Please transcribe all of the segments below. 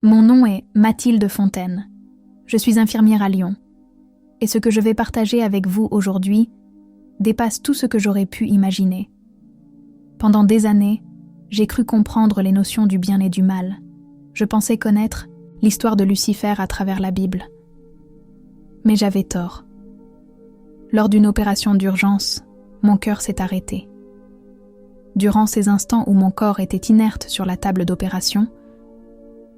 Mon nom est Mathilde Fontaine. Je suis infirmière à Lyon. Et ce que je vais partager avec vous aujourd'hui dépasse tout ce que j'aurais pu imaginer. Pendant des années, j'ai cru comprendre les notions du bien et du mal. Je pensais connaître l'histoire de Lucifer à travers la Bible. Mais j'avais tort. Lors d'une opération d'urgence, mon cœur s'est arrêté. Durant ces instants où mon corps était inerte sur la table d'opération,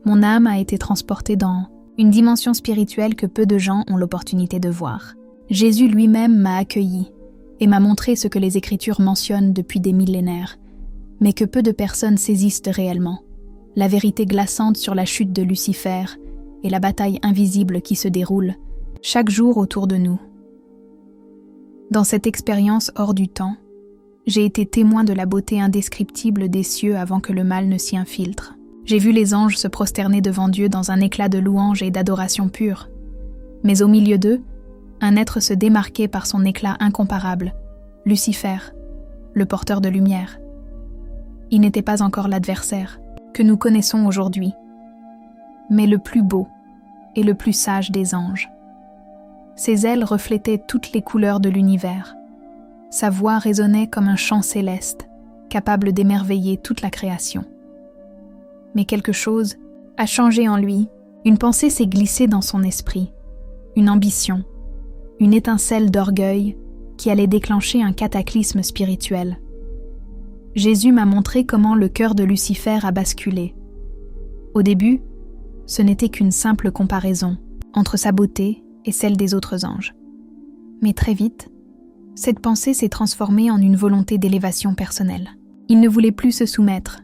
mon âme a été transportée dans une dimension spirituelle que peu de gens ont l'opportunité de voir. Jésus lui-même m'a accueilli et m'a montré ce que les Écritures mentionnent depuis des millénaires, mais que peu de personnes saisissent réellement. La vérité glaçante sur la chute de Lucifer et la bataille invisible qui se déroule chaque jour autour de nous. Dans cette expérience hors du temps, j'ai été témoin de la beauté indescriptible des cieux avant que le mal ne s'y infiltre. J'ai vu les anges se prosterner devant Dieu dans un éclat de louange et d'adoration pure. Mais au milieu d'eux, un être se démarquait par son éclat incomparable, Lucifer, le porteur de lumière. Il n'était pas encore l'adversaire que nous connaissons aujourd'hui, mais le plus beau et le plus sage des anges. Ses ailes reflétaient toutes les couleurs de l'univers. Sa voix résonnait comme un chant céleste, capable d'émerveiller toute la création. Mais quelque chose a changé en lui, une pensée s'est glissée dans son esprit, une ambition, une étincelle d'orgueil qui allait déclencher un cataclysme spirituel. Jésus m'a montré comment le cœur de Lucifer a basculé. Au début, ce n'était qu'une simple comparaison entre sa beauté et celle des autres anges. Mais très vite, cette pensée s'est transformée en une volonté d'élévation personnelle. Il ne voulait plus se soumettre.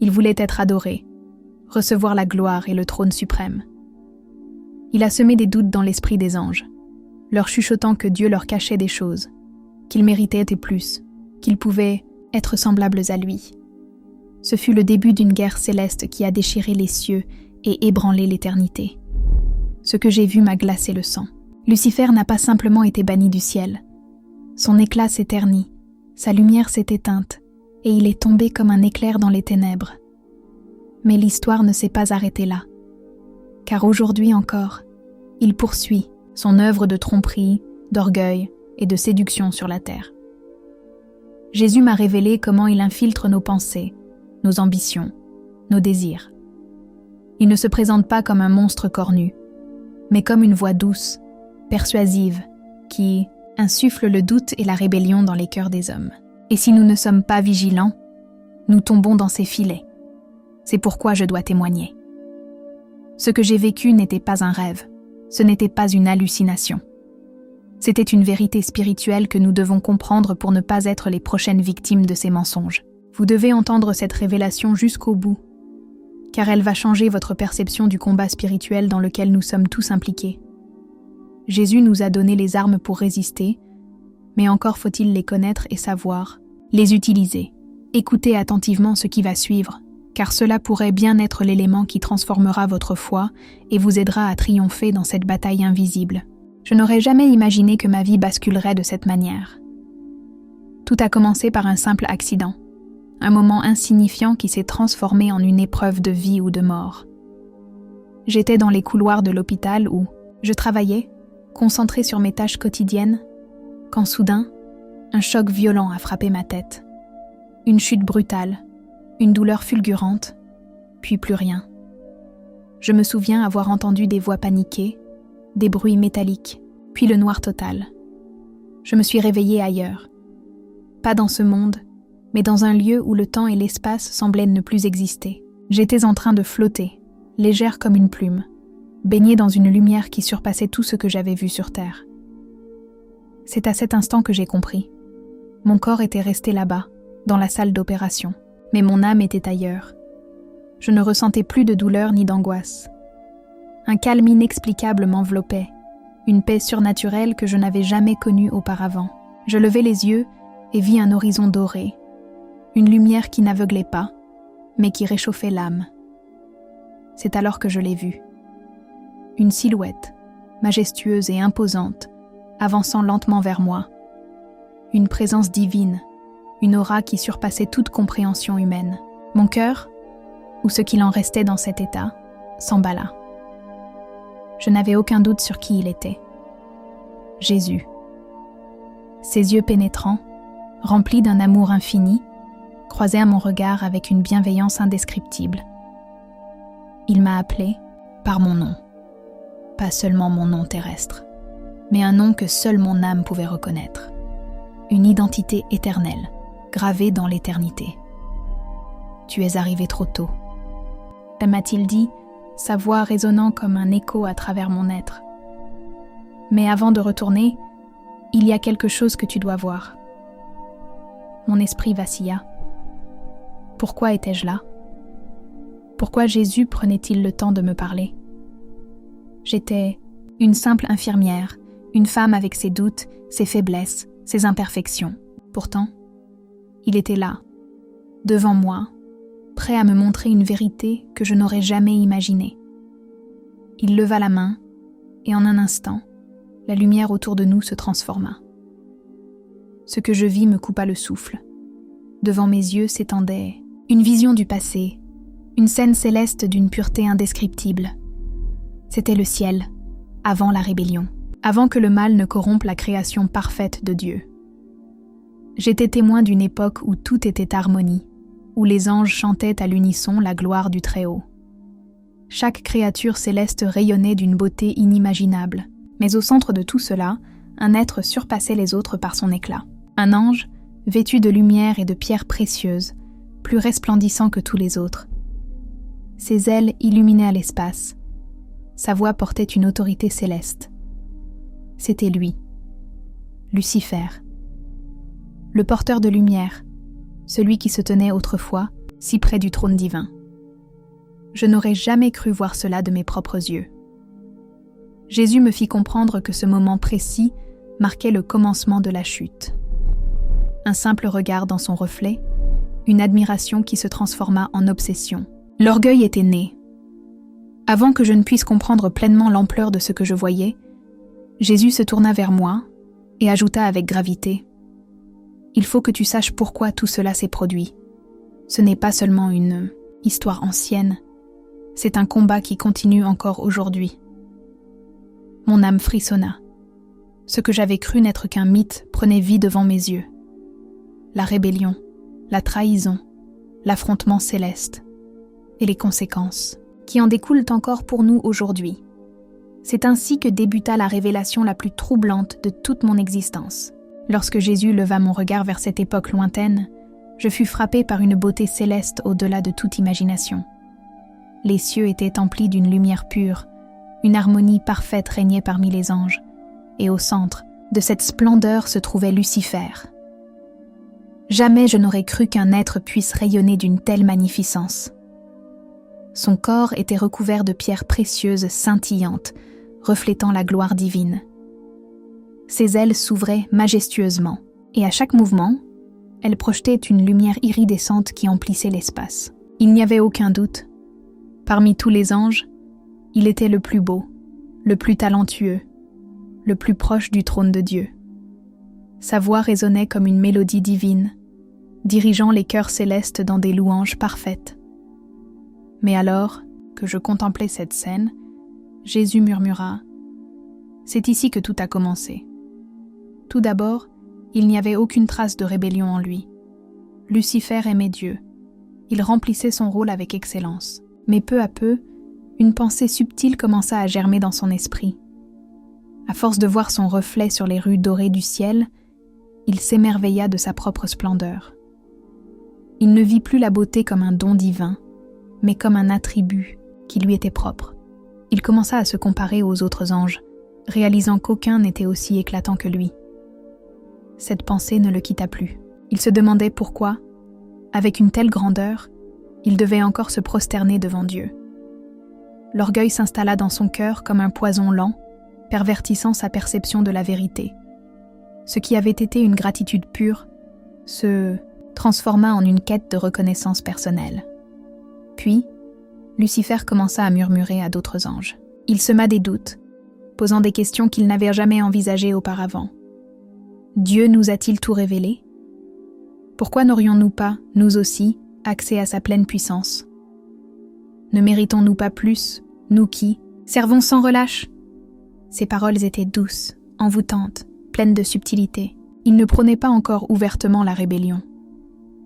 Il voulait être adoré, recevoir la gloire et le trône suprême. Il a semé des doutes dans l'esprit des anges, leur chuchotant que Dieu leur cachait des choses, qu'ils méritaient et plus, qu'ils pouvaient être semblables à lui. Ce fut le début d'une guerre céleste qui a déchiré les cieux et ébranlé l'éternité. Ce que j'ai vu m'a glacé le sang. Lucifer n'a pas simplement été banni du ciel. Son éclat s'est terni, sa lumière s'est éteinte, et il est tombé comme un éclair dans les ténèbres. Mais l'histoire ne s'est pas arrêtée là, car aujourd'hui encore, il poursuit son œuvre de tromperie, d'orgueil et de séduction sur la terre. Jésus m'a révélé comment il infiltre nos pensées, nos ambitions, nos désirs. Il ne se présente pas comme un monstre cornu, mais comme une voix douce, persuasive, qui insuffle le doute et la rébellion dans les cœurs des hommes. Et si nous ne sommes pas vigilants, nous tombons dans ses filets. C'est pourquoi je dois témoigner. Ce que j'ai vécu n'était pas un rêve, ce n'était pas une hallucination. C'était une vérité spirituelle que nous devons comprendre pour ne pas être les prochaines victimes de ces mensonges. Vous devez entendre cette révélation jusqu'au bout, car elle va changer votre perception du combat spirituel dans lequel nous sommes tous impliqués. Jésus nous a donné les armes pour résister, mais encore faut-il les connaître et savoir, les utiliser. Écoutez attentivement ce qui va suivre, car cela pourrait bien être l'élément qui transformera votre foi et vous aidera à triompher dans cette bataille invisible. Je n'aurais jamais imaginé que ma vie basculerait de cette manière. Tout a commencé par un simple accident, un moment insignifiant qui s'est transformé en une épreuve de vie ou de mort. J'étais dans les couloirs de l'hôpital où je travaillais, concentrée sur mes tâches quotidiennes, quand soudain, un choc violent a frappé ma tête. Une chute brutale, une douleur fulgurante, puis plus rien. Je me souviens avoir entendu des voix paniquées, des bruits métalliques, puis le noir total. Je me suis réveillée ailleurs. Pas dans ce monde, mais dans un lieu où le temps et l'espace semblaient ne plus exister. J'étais en train de flotter, légère comme une plume, baignée dans une lumière qui surpassait tout ce que j'avais vu sur Terre. C'est à cet instant que j'ai compris. Mon corps était resté là-bas, dans la salle d'opération, mais mon âme était ailleurs. Je ne ressentais plus de douleur ni d'angoisse. Un calme inexplicable m'enveloppait, une paix surnaturelle que je n'avais jamais connue auparavant. Je levai les yeux et vis un horizon doré, une lumière qui n'aveuglait pas, mais qui réchauffait l'âme. C'est alors que je l'ai vue. Une silhouette, majestueuse et imposante, avançant lentement vers moi. Une présence divine, une aura qui surpassait toute compréhension humaine. Mon cœur, ou ce qu'il en restait dans cet état, s'emballa. Je n'avais aucun doute sur qui il était. Jésus. Ses yeux pénétrants, remplis d'un amour infini, croisaient à mon regard avec une bienveillance indescriptible. Il m'a appelé par mon nom, pas seulement mon nom terrestre, mais un nom que seule mon âme pouvait reconnaître, une identité éternelle, gravée dans l'éternité. Tu es arrivé trop tôt, m'a-t-il dit, sa voix résonnant comme un écho à travers mon être. Mais avant de retourner, il y a quelque chose que tu dois voir. Mon esprit vacilla. Pourquoi étais-je là? Pourquoi Jésus prenait-il le temps de me parler? J'étais une simple infirmière, une femme avec ses doutes, ses faiblesses, ses imperfections. Pourtant, il était là, devant moi, prêt à me montrer une vérité que je n'aurais jamais imaginée. Il leva la main, et en un instant, la lumière autour de nous se transforma. Ce que je vis me coupa le souffle. Devant mes yeux s'étendait une vision du passé, une scène céleste d'une pureté indescriptible. C'était le ciel, avant la rébellion, avant que le mal ne corrompe la création parfaite de Dieu. J'étais témoin d'une époque où tout était harmonie, où les anges chantaient à l'unisson la gloire du Très-Haut. Chaque créature céleste rayonnait d'une beauté inimaginable, mais au centre de tout cela, un être surpassait les autres par son éclat. Un ange, vêtu de lumière et de pierres précieuses, plus resplendissant que tous les autres. Ses ailes illuminaient l'espace. Sa voix portait une autorité céleste. C'était lui, Lucifer, le porteur de lumière, celui qui se tenait autrefois si près du trône divin. Je n'aurais jamais cru voir cela de mes propres yeux. Jésus me fit comprendre que ce moment précis marquait le commencement de la chute. Un simple regard dans son reflet, une admiration qui se transforma en obsession. L'orgueil était né. Avant que je ne puisse comprendre pleinement l'ampleur de ce que je voyais, Jésus se tourna vers moi et ajouta avec gravité : « Il faut que tu saches pourquoi tout cela s'est produit. Ce n'est pas seulement une histoire ancienne, c'est un combat qui continue encore aujourd'hui. » Mon âme frissonna. Ce que j'avais cru n'être qu'un mythe prenait vie devant mes yeux. La rébellion, la trahison, l'affrontement céleste et les conséquences qui en découlent encore pour nous aujourd'hui. C'est ainsi que débuta la révélation la plus troublante de toute mon existence. Lorsque Jésus leva mon regard vers cette époque lointaine, je fus frappé par une beauté céleste au-delà de toute imagination. Les cieux étaient emplis d'une lumière pure, une harmonie parfaite régnait parmi les anges, et au centre de cette splendeur se trouvait Lucifer. Jamais je n'aurais cru qu'un être puisse rayonner d'une telle magnificence. Son corps était recouvert de pierres précieuses scintillantes, reflétant la gloire divine. Ses ailes s'ouvraient majestueusement, et à chaque mouvement, elles projetaient une lumière iridescente qui emplissait l'espace. Il n'y avait aucun doute. Parmi tous les anges, il était le plus beau, le plus talentueux, le plus proche du trône de Dieu. Sa voix résonnait comme une mélodie divine, dirigeant les cœurs célestes dans des louanges parfaites. Mais alors que je contemplais cette scène, Jésus murmura : « C'est ici que tout a commencé. » Tout d'abord, il n'y avait aucune trace de rébellion en lui. Lucifer aimait Dieu. Il remplissait son rôle avec excellence. Mais peu à peu, une pensée subtile commença à germer dans son esprit. À force de voir son reflet sur les rues dorées du ciel, il s'émerveilla de sa propre splendeur. Il ne vit plus la beauté comme un don divin, mais comme un attribut qui lui était propre. Il commença à se comparer aux autres anges, réalisant qu'aucun n'était aussi éclatant que lui. Cette pensée ne le quitta plus. Il se demandait pourquoi, avec une telle grandeur, il devait encore se prosterner devant Dieu. L'orgueil s'installa dans son cœur comme un poison lent, pervertissant sa perception de la vérité. Ce qui avait été une gratitude pure se transforma en une quête de reconnaissance personnelle. Puis, Lucifer commença à murmurer à d'autres anges. Il sema des doutes, posant des questions qu'il n'avait jamais envisagées auparavant. Dieu nous a-t-il tout révélé? Pourquoi n'aurions-nous pas, nous aussi, accès à sa pleine puissance? Ne méritons-nous pas plus Nous qui servons sans relâche ?» Ses paroles étaient douces, envoûtantes, pleines de subtilité. Il ne prônait pas encore ouvertement la rébellion,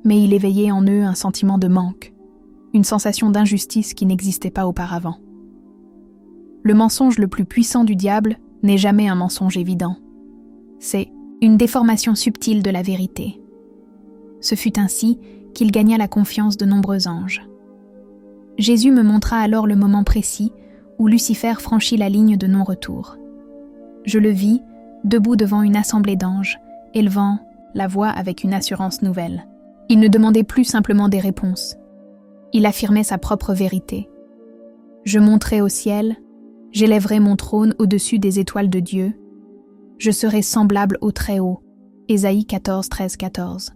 mais il éveillait en eux un sentiment de manque, une sensation d'injustice qui n'existait pas auparavant. Le mensonge le plus puissant du diable n'est jamais un mensonge évident. C'est une déformation subtile de la vérité. Ce fut ainsi qu'il gagna la confiance de nombreux anges. Jésus me montra alors le moment précis où Lucifer franchit la ligne de non-retour. Je le vis, debout devant une assemblée d'anges, élevant la voix avec une assurance nouvelle. Il ne demandait plus simplement des réponses. Il affirmait sa propre vérité. Je monterai au ciel, j'élèverai mon trône au-dessus des étoiles de Dieu. Je serai semblable au Très-Haut. Ésaïe 14, 13, 14.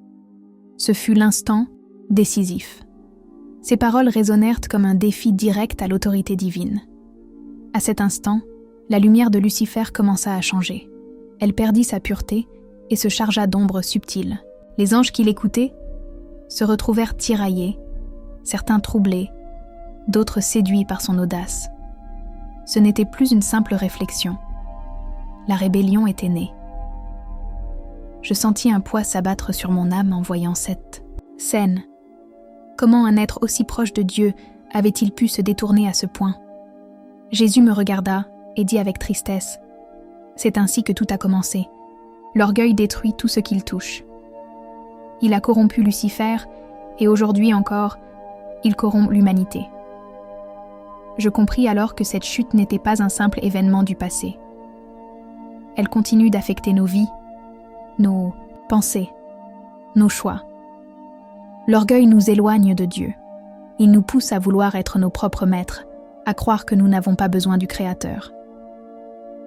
Ce fut l'instant décisif. Ces paroles résonnèrent comme un défi direct à l'autorité divine. À cet instant, la lumière de Lucifer commença à changer. Elle perdit sa pureté et se chargea d'ombres subtiles. Les anges qui l'écoutaient se retrouvèrent tiraillés, certains troublés, d'autres séduits par son audace. Ce n'était plus une simple réflexion. La rébellion était née. Je sentis un poids s'abattre sur mon âme en voyant cette scène. Comment un être aussi proche de Dieu avait-il pu se détourner à ce point ? Jésus me regarda et dit avec tristesse : « C'est ainsi que tout a commencé. L'orgueil détruit tout ce qu'il touche. Il a corrompu Lucifer et aujourd'hui encore, il corrompt l'humanité. » Je compris alors que cette chute n'était pas un simple événement du passé. Elle continue d'affecter nos vies, nos pensées, nos choix. L'orgueil nous éloigne de Dieu. Il nous pousse à vouloir être nos propres maîtres, à croire que nous n'avons pas besoin du Créateur.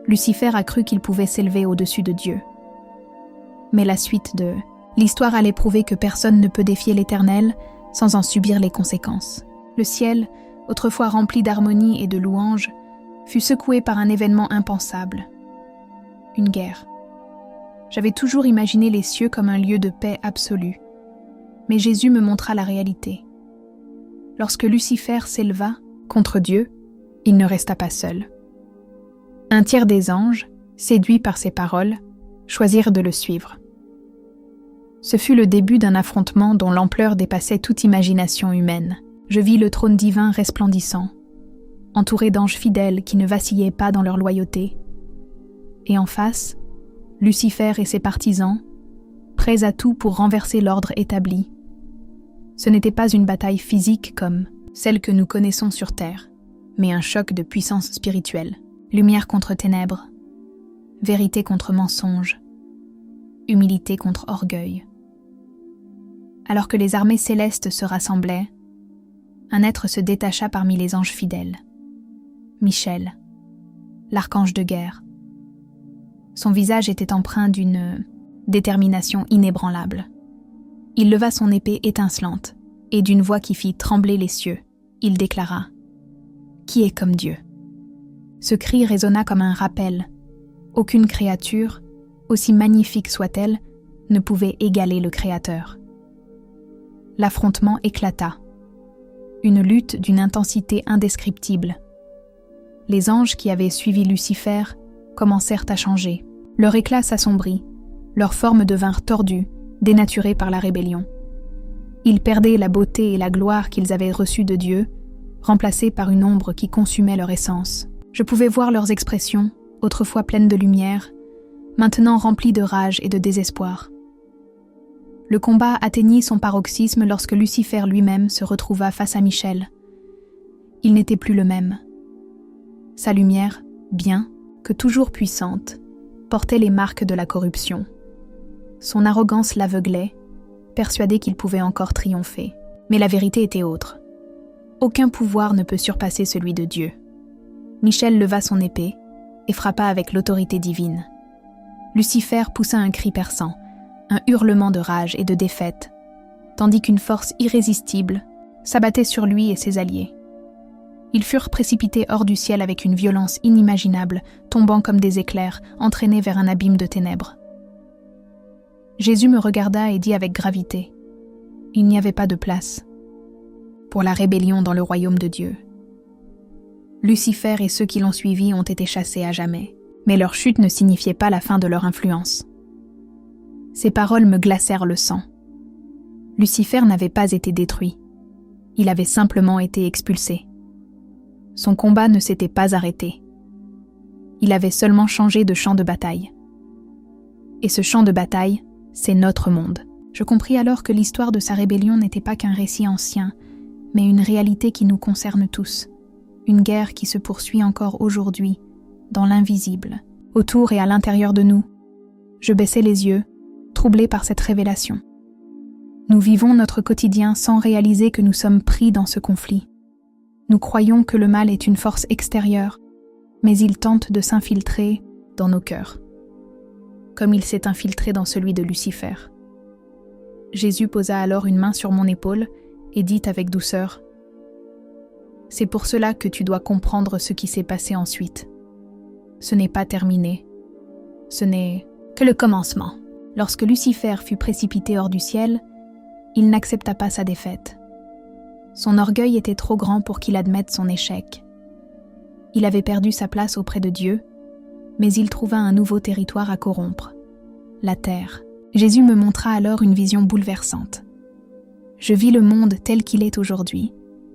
Lucifer a cru qu'il pouvait s'élever au-dessus de Dieu. Mais la suite de l'histoire allait prouver que personne ne peut défier l'Éternel sans en subir les conséquences. Le ciel, autrefois rempli d'harmonie et de louanges, fut secoué par un événement impensable. Une guerre. J'avais toujours imaginé les cieux comme un lieu de paix absolue. Mais Jésus me montra la réalité. Lorsque Lucifer s'éleva contre Dieu, il ne resta pas seul. Un tiers des anges, séduits par ses paroles, choisirent de le suivre. Ce fut le début d'un affrontement dont l'ampleur dépassait toute imagination humaine. Je vis le trône divin resplendissant, entouré d'anges fidèles qui ne vacillaient pas dans leur loyauté. Et en face, Lucifer et ses partisans, prêts à tout pour renverser l'ordre établi. Ce n'était pas une bataille physique comme celle que nous connaissons sur Terre, mais un choc de puissance spirituelle. Lumière contre ténèbres, vérité contre mensonge, humilité contre orgueil. Alors que les armées célestes se rassemblaient, un être se détacha parmi les anges fidèles. Michel, l'archange de guerre. Son visage était empreint d'une détermination inébranlable. Il leva son épée étincelante, et d'une voix qui fit trembler les cieux, il déclara : « Qui est comme Dieu ?» Ce cri résonna comme un rappel. Aucune créature, aussi magnifique soit-elle, ne pouvait égaler le Créateur. L'affrontement éclata. Une lutte d'une intensité indescriptible. Les anges qui avaient suivi Lucifer commencèrent à changer. Leur éclat s'assombrit, leurs formes devinrent tordues, dénaturées par la rébellion. Ils perdaient la beauté et la gloire qu'ils avaient reçues de Dieu, remplacées par une ombre qui consumait leur essence. Je pouvais voir leurs expressions, autrefois pleines de lumière, maintenant remplies de rage et de désespoir. Le combat atteignit son paroxysme lorsque Lucifer lui-même se retrouva face à Michel. Il n'était plus le même. Sa lumière, bien que toujours puissante, portait les marques de la corruption. Son arrogance l'aveuglait, persuadé qu'il pouvait encore triompher. Mais la vérité était autre. Aucun pouvoir ne peut surpasser celui de Dieu. Michel leva son épée et frappa avec l'autorité divine. Lucifer poussa un cri perçant, un hurlement de rage et de défaite, tandis qu'une force irrésistible s'abattait sur lui et ses alliés. Ils furent précipités hors du ciel avec une violence inimaginable, tombant comme des éclairs, entraînés vers un abîme de ténèbres. Jésus me regarda et dit avec gravité : « Il n'y avait pas de place pour la rébellion dans le royaume de Dieu. Lucifer et ceux qui l'ont suivi ont été chassés à jamais, mais leur chute ne signifiait pas la fin de leur influence. Ces paroles me glacèrent le sang. Lucifer n'avait pas été détruit. Il avait simplement été expulsé. Son combat ne s'était pas arrêté. Il avait seulement changé de champ de bataille. Et ce champ de bataille, c'est notre monde. Je compris alors que l'histoire de sa rébellion n'était pas qu'un récit ancien, mais une réalité qui nous concerne tous. Une guerre qui se poursuit encore aujourd'hui, dans l'invisible, autour et à l'intérieur de nous. Je baissai les yeux, troublé par cette révélation. Nous vivons notre quotidien sans réaliser que nous sommes pris dans ce conflit. Nous croyons que le mal est une force extérieure, mais il tente de s'infiltrer dans nos cœurs, comme il s'est infiltré dans celui de Lucifer. Jésus posa alors une main sur mon épaule et dit avec douceur : « C'est pour cela que tu dois comprendre ce qui s'est passé ensuite. Ce n'est pas terminé. Ce n'est que le commencement. » Lorsque Lucifer fut précipité hors du ciel, il n'accepta pas sa défaite. Son orgueil était trop grand pour qu'il admette son échec. Il avait perdu sa place auprès de Dieu, mais il trouva un nouveau territoire à corrompre, la terre. Jésus me montra alors une vision bouleversante. Je vis le monde tel qu'il est aujourd'hui,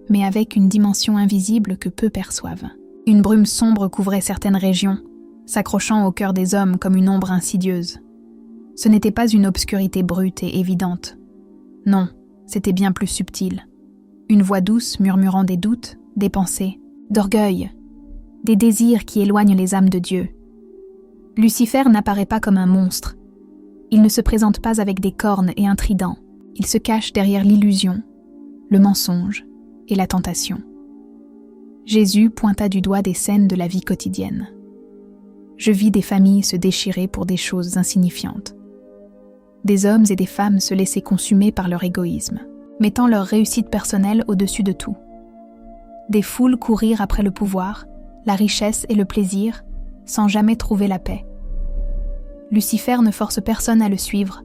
mais avec une dimension invisible que peu perçoivent. Une brume sombre couvrait certaines régions, s'accrochant au cœur des hommes comme une ombre insidieuse. Ce n'était pas une obscurité brute et évidente. Non, c'était bien plus subtil. Une voix douce murmurant des doutes, des pensées, d'orgueil, des désirs qui éloignent les âmes de Dieu. Lucifer n'apparaît pas comme un monstre. Il ne se présente pas avec des cornes et un trident. Il se cache derrière l'illusion, le mensonge et la tentation. Jésus pointa du doigt des scènes de la vie quotidienne. Je vis des familles se déchirer pour des choses insignifiantes. Des hommes et des femmes se laissaient consumer par leur égoïsme, mettant leur réussite personnelle au-dessus de tout. Des foules courir après le pouvoir, la richesse et le plaisir, sans jamais trouver la paix. Lucifer ne force personne à le suivre,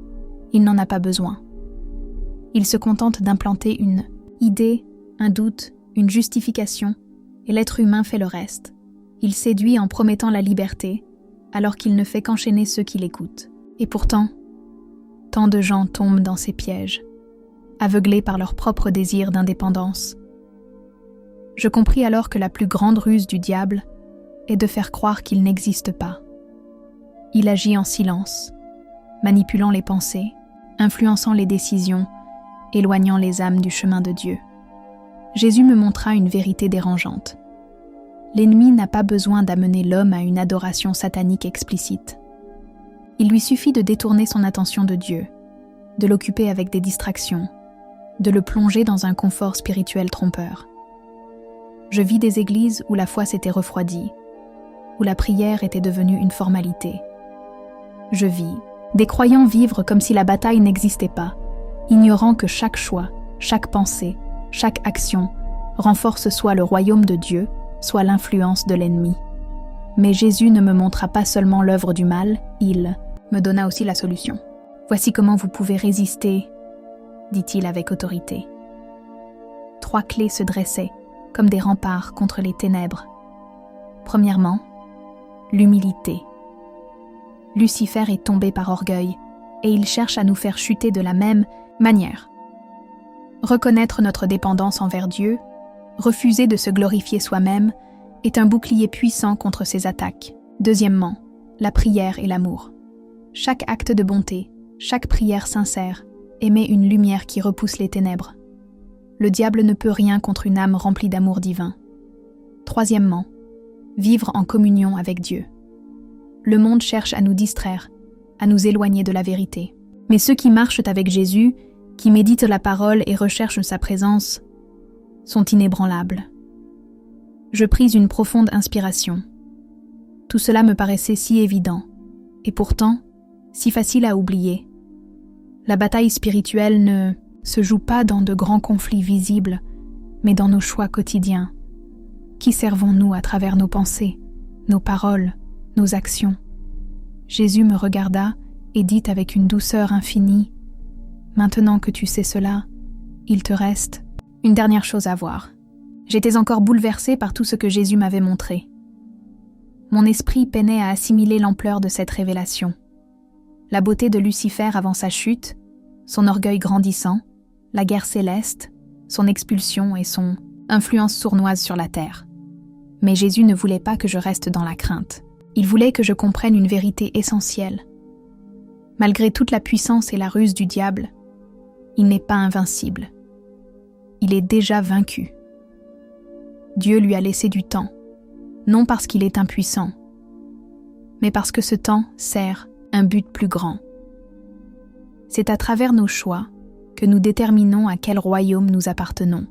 il n'en a pas besoin. Il se contente d'implanter une idée, un doute, une justification, et l'être humain fait le reste. Il séduit en promettant la liberté, alors qu'il ne fait qu'enchaîner ceux qui l'écoutent. Et pourtant, tant de gens tombent dans ces pièges, aveuglés par leur propre désir d'indépendance. Je compris alors que la plus grande ruse du diable est de faire croire qu'il n'existe pas. Il agit en silence, manipulant les pensées, influençant les décisions, éloignant les âmes du chemin de Dieu. Jésus me montra une vérité dérangeante. L'ennemi n'a pas besoin d'amener l'homme à une adoration satanique explicite. Il lui suffit de détourner son attention de Dieu, de l'occuper avec des distractions, de le plonger dans un confort spirituel trompeur. Je vis des églises où la foi s'était refroidie, où la prière était devenue une formalité. Je vis des croyants vivre comme si la bataille n'existait pas, ignorant que chaque choix, chaque pensée, chaque action renforce soit le royaume de Dieu, soit l'influence de l'ennemi. Mais Jésus ne me montra pas seulement l'œuvre du mal, il me donna aussi la solution. Voici comment vous pouvez résister, dit-il avec autorité. 3 clés se dressaient, comme des remparts contre les ténèbres. Premièrement, l'humilité. Lucifer est tombé par orgueil, et il cherche à nous faire chuter de la même manière. Reconnaître notre dépendance envers Dieu, refuser de se glorifier soi-même, est un bouclier puissant contre ces attaques. Deuxièmement, la prière et l'amour. Chaque acte de bonté, chaque prière sincère, émet une lumière qui repousse les ténèbres. Le diable ne peut rien contre une âme remplie d'amour divin. Troisièmement, vivre en communion avec Dieu. Le monde cherche à nous distraire, à nous éloigner de la vérité. Mais ceux qui marchent avec Jésus, qui méditent la parole et recherchent sa présence, sont inébranlables. Je pris une profonde inspiration. Tout cela me paraissait si évident, et pourtant, si facile à oublier. La bataille spirituelle ne se joue pas dans de grands conflits visibles, mais dans nos choix quotidiens. Qui servons-nous à travers nos pensées, nos paroles, nos actions? Jésus me regarda et dit avec une douceur infinie : « Maintenant que tu sais cela, il te reste une dernière chose à voir. J'étais encore bouleversée par tout ce que Jésus m'avait montré. Mon esprit peinait à assimiler l'ampleur de cette révélation. La beauté de Lucifer avant sa chute, son orgueil grandissant, la guerre céleste, son expulsion et son influence sournoise sur la terre. Mais Jésus ne voulait pas que je reste dans la crainte. Il voulait que je comprenne une vérité essentielle. Malgré toute la puissance et la ruse du diable, il n'est pas invincible. Il est déjà vaincu. Dieu lui a laissé du temps, non parce qu'il est impuissant, mais parce que ce temps sert un but plus grand. C'est à travers nos choix que nous déterminons à quel royaume nous appartenons.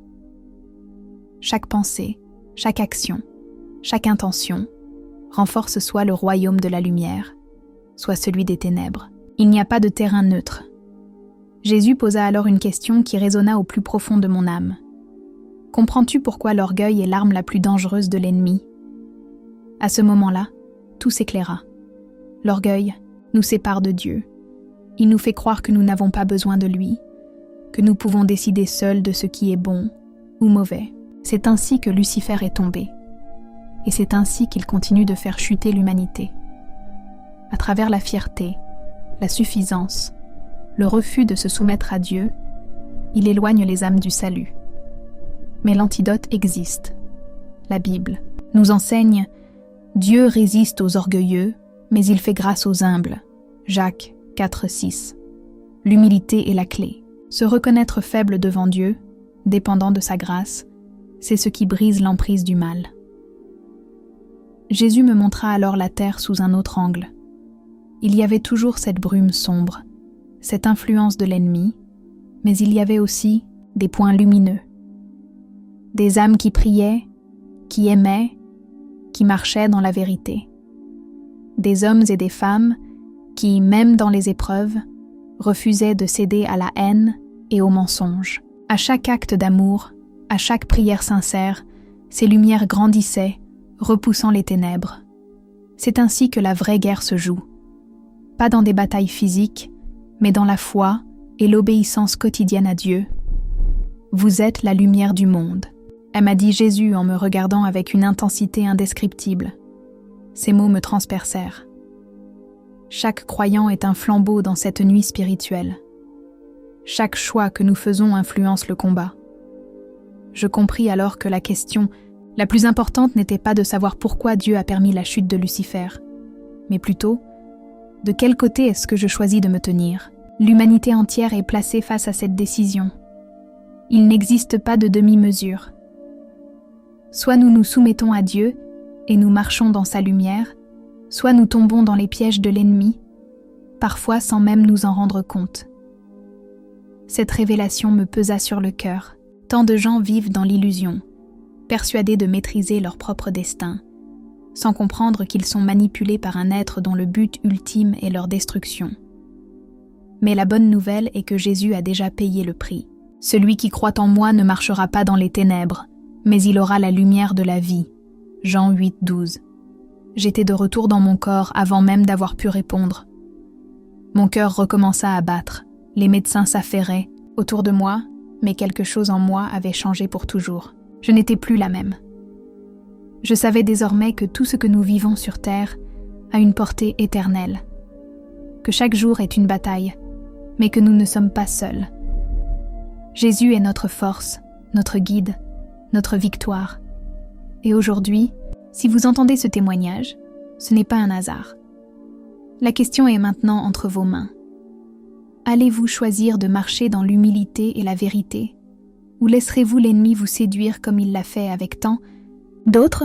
Chaque pensée, chaque action, chaque intention renforce soit le royaume de la lumière, soit celui des ténèbres. Il n'y a pas de terrain neutre. Jésus posa alors une question qui résonna au plus profond de mon âme. Comprends-tu pourquoi l'orgueil est l'arme la plus dangereuse de l'ennemi ? À ce moment-là, tout s'éclaira. L'orgueil nous sépare de Dieu. Il nous fait croire que nous n'avons pas besoin de lui, que nous pouvons décider seuls de ce qui est bon ou mauvais. C'est ainsi que Lucifer est tombé. Et c'est ainsi qu'il continue de faire chuter l'humanité. À travers la fierté, la suffisance, le refus de se soumettre à Dieu, il éloigne les âmes du salut. Mais l'antidote existe. La Bible nous enseigne « Dieu résiste aux orgueilleux, mais il fait grâce aux humbles » Jacques 4,6. L'humilité est la clé. Se reconnaître faible devant Dieu, dépendant de sa grâce, c'est ce qui brise l'emprise du mal. Jésus me montra alors la terre sous un autre angle. Il y avait toujours cette brume sombre, cette influence de l'ennemi, mais il y avait aussi des points lumineux. Des âmes qui priaient, qui aimaient, qui marchaient dans la vérité. Des hommes et des femmes qui, même dans les épreuves, refusaient de céder à la haine et au mensonge. À chaque acte d'amour, à chaque prière sincère, ces lumières grandissaient, repoussant les ténèbres. C'est ainsi que la vraie guerre se joue. Pas dans des batailles physiques, mais dans la foi et l'obéissance quotidienne à Dieu. Vous êtes la lumière du monde, m'a dit Jésus en me regardant avec une intensité indescriptible. Ces mots me transpercèrent. Chaque croyant est un flambeau dans cette nuit spirituelle. Chaque choix que nous faisons influence le combat. Je compris alors que la question la plus importante n'était pas de savoir pourquoi Dieu a permis la chute de Lucifer, mais plutôt, de quel côté est-ce que je choisis de me tenir ? L'humanité entière est placée face à cette décision. Il n'existe pas de demi-mesure. Soit nous nous soumettons à Dieu et nous marchons dans sa lumière, soit nous tombons dans les pièges de l'ennemi, parfois sans même nous en rendre compte. Cette révélation me pesa sur le cœur. Tant de gens vivent dans l'illusion, persuadés de maîtriser leur propre destin, sans comprendre qu'ils sont manipulés par un être dont le but ultime est leur destruction. Mais la bonne nouvelle est que Jésus a déjà payé le prix. Celui qui croit en moi ne marchera pas dans les ténèbres, mais il aura la lumière de la vie. Jean 8,12. J'étais de retour dans mon corps avant même d'avoir pu répondre. Mon cœur recommença à battre. Les médecins s'affairaient autour de moi, mais quelque chose en moi avait changé pour toujours. Je n'étais plus la même. Je savais désormais que tout ce que nous vivons sur Terre a une portée éternelle, que chaque jour est une bataille, mais que nous ne sommes pas seuls. Jésus est notre force, notre guide, notre victoire. Et aujourd'hui, si vous entendez ce témoignage, ce n'est pas un hasard. La question est maintenant entre vos mains. Allez-vous choisir de marcher dans l'humilité et la vérité, ou laisserez-vous l'ennemi vous séduire comme il l'a fait avec tant d'autres ?